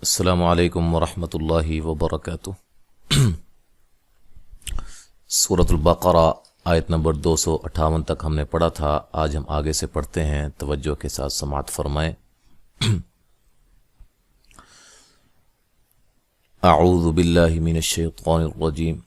السلام علیکم ورحمۃ اللہ وبرکاتہ۔ سورۃ البقرہ آیت نمبر 258 تک ہم نے پڑھا تھا۔ آج ہم آگے سے پڑھتے ہیں، توجہ کے ساتھ سماعت فرمائیں۔ اعوذ باللہ من الشیطان الرجیم۔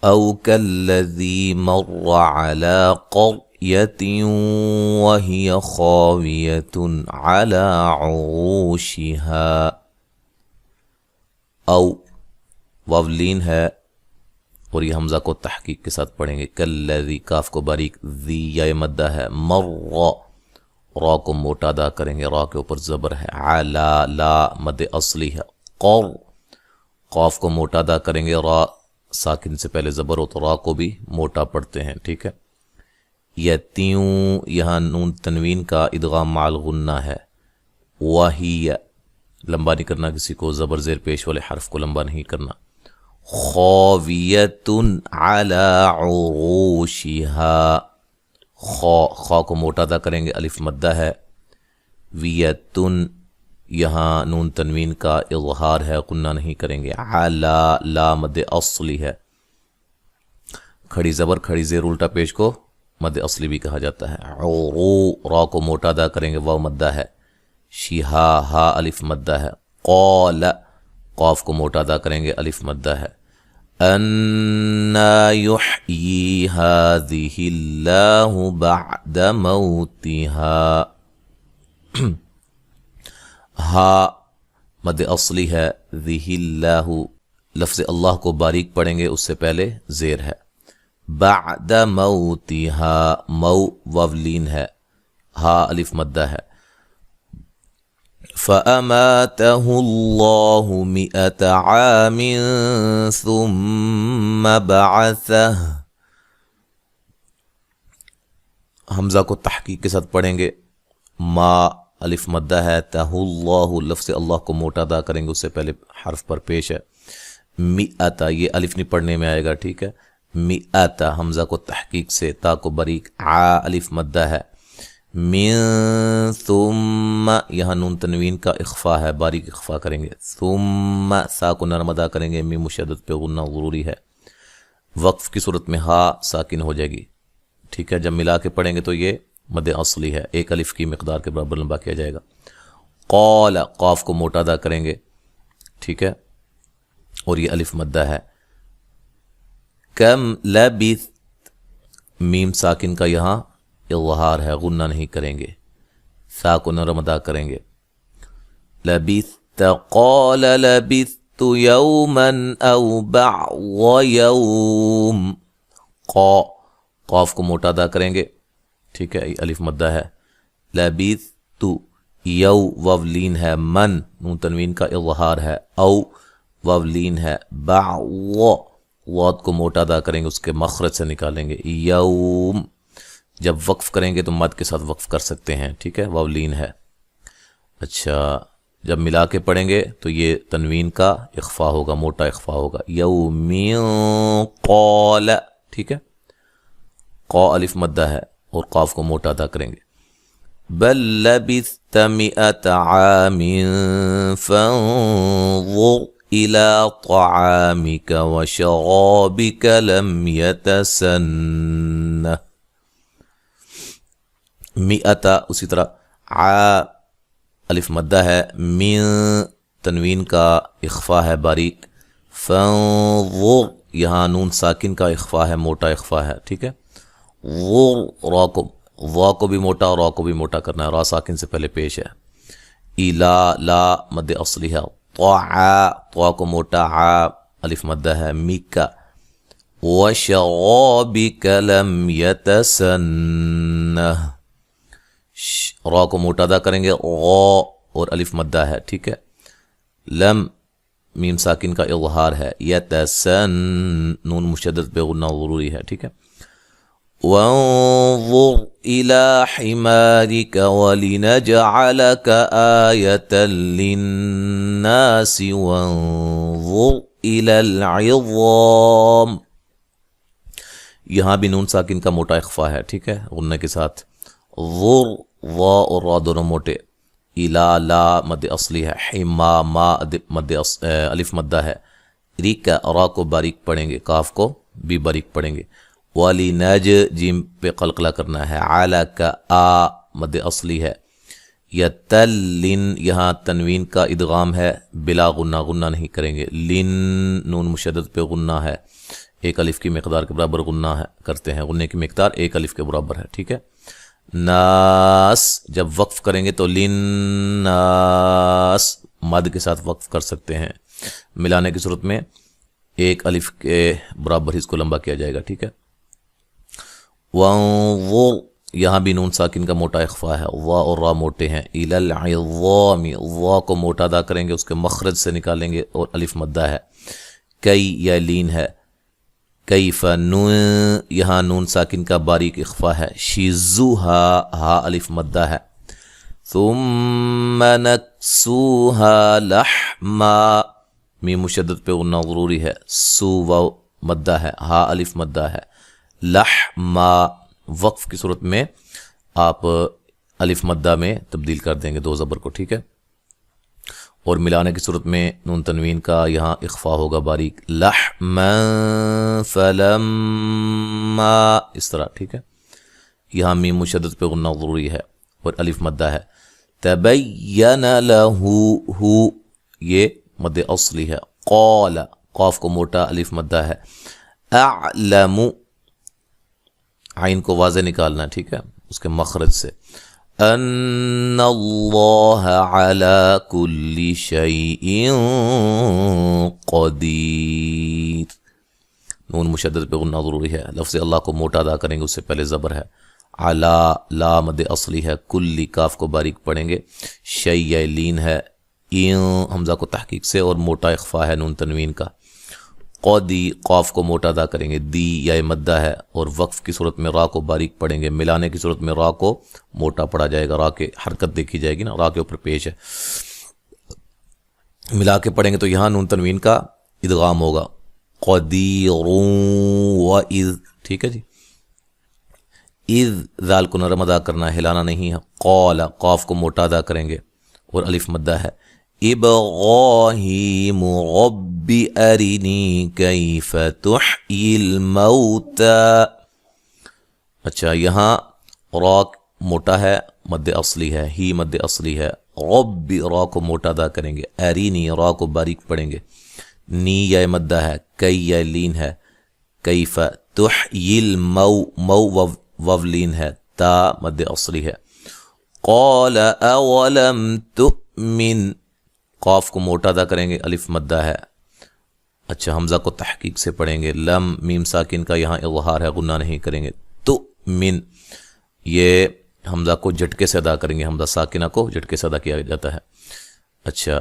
او کالذی مر علی قریۃ وہی خاویۃ علی عروشها۔ او واولین ہے اور یہ حمزہ کو تحقیق کے ساتھ پڑھیں گے۔ کالذی کاف کو باریک، ذی یا مدہ ہے، مر را کو موٹا ادا کریں گے، را کے اوپر زبر ہے، علا لا مد اصلی ہے، قر قاف کو موٹا ادا کریں گے، را ساکن سے پہلے زبر ہو تو را کو بھی موٹا پڑھتے ہیں، ٹھیک ہے۔ یتیوں یہاں نون تنوین کا ادغام مع الغنہ ہے۔ وہی لمبا نہیں کرنا، کسی کو زبر زیر پیش والے حرف کو لمبا نہیں کرنا۔ خاویۃ علی عروشها، خا کو موٹا ادا کریں گے، الف مدہ ہے۔ ویتن یہاں نون تنوین کا اظہار ہے، غنہ نہیں کریں گے۔ علا لا مد اصلی ہے، کھڑی زبر کھڑی زیر الٹا پیش کو مد اصلی بھی کہا جاتا ہے۔ عرو را کو موٹا ادا کریں گے، واو مدہ ہے۔ شہا ہا الف مدہ ہے۔ قال قاف کو موٹا ادا کریں گے، الف مدہ ہے۔ انا یحیی ہذہ اللہ بعد موتها، ہا مد اصلی ہے، ذہ اللہ لفظ اللہ کو باریک پڑھیں گے، اس سے پہلے زیر ہے۔ بعد موتها مو واولین ہے، ہا الف مدہ ہے۔ فَأَمَاتَهُ اللَّهُ مِئَةَ عَامٍ ثُمَّ بَعَثَهُ، حمزہ کو تحقیق کے ساتھ پڑھیں گے، ما الف مدہ ہے، تہ اللہ لفظ اللہ کو موٹا ادا کریں گے، اس سے پہلے حرف پر پیش ہے۔ مئتا یہ الف نہیں پڑھنے میں آئے گا، ٹھیک ہے۔ مئتا حمزہ کو تحقیق سے، تا کو باریک، ع الف مدہ ہے۔ من ثم یہاں نون تنوین کا اخفا ہے، باریک اخفا کریں گے۔ ثم سا کو نرم ادا کریں گے، میم مشدد پہ غنہ ضروری ہے۔ وقف کی صورت میں ہا ساکن ہو جائے گی، ٹھیک ہے۔ جب ملا کے پڑھیں گے تو یہ مد اصلی ہے، ایک الف کی مقدار کے برابر لمبا کیا جائے گا۔ قال قاف کو موٹا ادا کریں گے، ٹھیک ہے، اور یہ الف مدہ ہے۔ کم لبثت میم ساکن کا یہاں اظہار ہے، غنہ نہیں کریں گے، سا کو نرم ادا کریں گے۔ لبثت قال لبثت یوما او بعض یوم، قاف کو موٹا ادا کریں گے، ٹھیک ہے، الف مدہ ہے۔ لبثت یو واولین ہے، من نون تنوین کا اظہار ہے، او واولین ہے، بعض واد کو موٹا ادا کریں گے، اس کے مخرج سے نکالیں گے، یوم جب وقف کریں گے تو مد کے ساتھ وقف کر سکتے ہیں، ٹھیک ہے، واولین ہے۔ اچھا جب ملا کے پڑھیں گے تو یہ تنوین کا اخفا ہوگا، موٹا اخفا ہوگا۔ یوم قال، ٹھیک ہے، قا الف مدہ ہے اور قاف کو موٹا ادا کریں گے۔ بل لبثت مئة عام فانظر الى طعامك وشرابك لم يتسنه، مئتا اسی طرح ع الف مدہ ہے، من تنوین کا اخفا ہے باریک، فانظر یہاں نون ساکن کا اخفا ہے، موٹا اخفا ہے، ٹھیک ہے۔ غر را کو بھی موٹا اور را کو بھی موٹا کرنا ہے، را ساکن سے پہلے پیش ہے۔ الا لا مد اصلی ہے۔ طا کو موٹا، ع الف مدہ ہے، میکا وشرابک لم یتسنہ، را کو موٹا ادا کریں گے، غا اور الف مدہ ہے، ٹھیک ہے۔ لم میم ساکن کا اظہار ہے، یتسن نون مشدد پہ غنہ ضروری ہے، ٹھیک ہے۔ وانظر الى حمارك ولنجعلك آية للناس وانظر الى العظام، یہاں بھی نون ساکن کا موٹا اخفا ہے، ٹھیک ہے، غنہ کے ساتھ۔ ظر وا اور را دونوں موٹے۔ الا لا مد اصلی ہے، حما ما مد الف مدہ ہے، ریکا را کو باریک پڑھیں گے، کاف کو بھی باریک پڑھیں گے، والی نج جیم پہ قلقلہ کرنا ہے، علا کا آ مد اصلی ہے، یا تلن یہاں تنوین کا ادغام ہے، بلا غنہ، غنہ نہیں کریں گے، لن نون مشدد پہ غنہ ہے، ایک الف کی مقدار کے برابر غنہ ہے کرتے ہیں، غنے کی مقدار ایک الف کے برابر ہے، ٹھیک ہے۔ ناس جب وقف کریں گے تو لن ناس مد کے ساتھ وقف کر سکتے ہیں، ملانے کی صورت میں ایک الف کے برابر ہی اس کو لمبا کیا جائے گا، ٹھیک ہے۔ وانظر یہاں بھی نون ساکن کا موٹا اخفا ہے، وا اور را موٹے ہیں، الی العظام وا کو موٹا ادا کریں گے، اس کے مخرج سے نکالیں گے اور الف مدہ ہے، کئی یا لین ہے، کیف نون یہاں نون ساکن کا باریک اخفا ہے، شیزوہا ہا الف مدہ ہے، ثم نکسوہا لحما میم مشدد پہ غنہ ضروری ہے، سو واو مدہ ہے، ہا الف مدہ ہے، لحما وقف کی صورت میں آپ الف مدہ میں تبدیل کر دیں گے دو زبر کو، ٹھیک ہے، اور ملانے کی صورت میں نون تنوین کا یہاں اخفا ہوگا باریک، لحما فلما اس طرح، ٹھیک ہے۔ یہاں میم مشدد پہ غنہ ضروری ہے اور الف مدہ ہے، تبین لہو ہو یہ مد اصلی ہے، قال قاف کو موٹا الف مدہ ہے، اعلم عین کو واضح نکالنا ہے، ٹھیک ہے، اس کے مخرج سے، ان اللہ علی کل شیء قدیر نون مشدد پہ غنہ ضروری ہے، لفظ اللہ کو موٹا ادا کریں گے، اس سے پہلے زبر ہے، علی لا مد اصلی ہے، کلی کاف کو باریک پڑھیں گے، شیء لین ہے، حمزہ کو تحقیق سے اور موٹا اخفا ہے نون تنوین کا، قدی قاف کو موٹا ادا کریں گے، دی یا مدہ ہے، اور وقف کی صورت میں را کو باریک پڑھیں گے، ملانے کی صورت میں را کو موٹا پڑھا جائے گا، را کے حرکت دیکھی جائے گی نا، را کے اوپر پیش ہے، ملا کے پڑھیں گے تو یہاں نون تنوین کا ادغام ہوگا، قدیر و اذ، ٹھیک ہے جی، اذ ذال کو نرم ادا کرنا ہے، ہلانا نہیں ہے، قال قاف کو موٹا ادا کریں گے اور الف مدہ ہے، ابراہیم رب ارنی کیف تحیی الموتى، اچھا یہاں را موٹا ہے، مد اصلی ہے، ہی مد اصلی ہے، رب را کو موٹا ادا کریں گے، ارینی را کو باریک پڑھیں گے، نی یا مدہ ہے، کئی یا لین ہے، کیف تحیی المو مو وو لین ہے، تا مد اصلی ہے، قال اولم تؤمن قاف کو موٹا ادا کریں گے، الف مدہ ہے، اچھا حمزہ کو تحقیق سے پڑھیں گے، لم میم ساکن کا یہاں اظہار ہے، غنہ نہیں کریں گے، تؤمن یہ حمزہ کو جھٹکے سے ادا کریں گے، حمزہ ساکنہ کو جھٹکے سے ادا کیا جاتا ہے، اچھا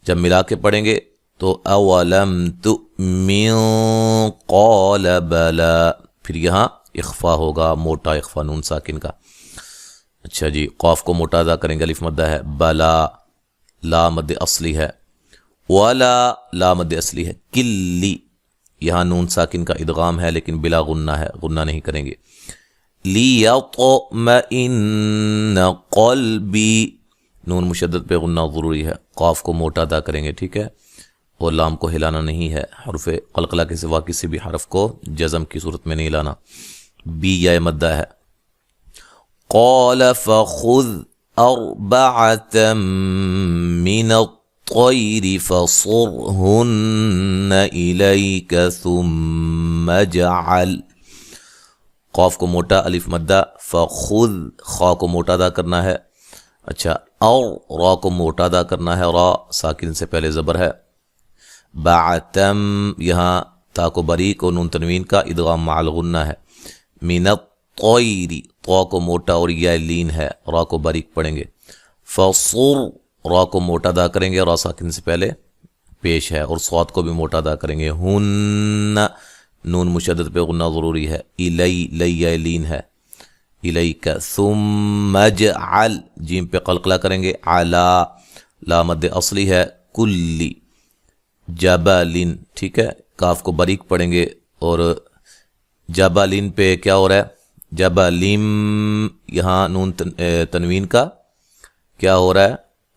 جب ملا کے پڑھیں گے تو اولم تؤمن قال بلا، پھر یہاں اخفا ہوگا، موٹا اخفا نون ساکن کا، اچھا جی قاف کو موٹا ادا کریں گے، الف مدہ ہے، بلا لا مد اصلی ہے، ولا لا مد اصلی ہے، کلی یہاں نون ساکن کا ادغام ہے لیکن بلا غنہ ہے، غنہ نہیں کریں گے، لیطمئن قلبی نون مشدد پہ غنہ ضروری ہے، قاف کو موٹا ادا کریں گے، ٹھیک ہے، اور لام کو ہلانا نہیں ہے، حرف قلقلہ کے سوا کسی بھی حرف کو جزم کی صورت میں نہیں لانا، بی یا مدہ ہے، قال فخذ أربعة من الطير فصرهن إليك ثم اجعل قاف کو موٹا الف مدہ، فخذ خا کو موٹا ادا کرنا ہے، اچھا اور را کو موٹا ادا کرنا ہے، را ساکن سے پہلے زبر ہے، بعتم یہاں تا کو باریک اور نون تنوین کا ادغام مع الغنہ ہے، من الطیر طا کو موٹا اور یا لین ہے، را کو باریک پڑھیں گے، فصر را کو موٹا ادا کریں گے، را ساکن سے پہلے پیش ہے، اور صاد کو بھی موٹا ادا کریں گے، ہن نون مشدد پہ غنہ ضروری ہے، الی لی یا لین ہے، الیک، ثم اجعل جیم پہ قلقلہ کریں گے، علا لا مد اصلی ہے، کلی جبلن، ٹھیک ہے، کاف کو باریک پڑھیں گے، اور جبلن پہ کیا ہو رہا ہے، جبلم یہاں نون تنوین کا کیا ہو رہا ہے،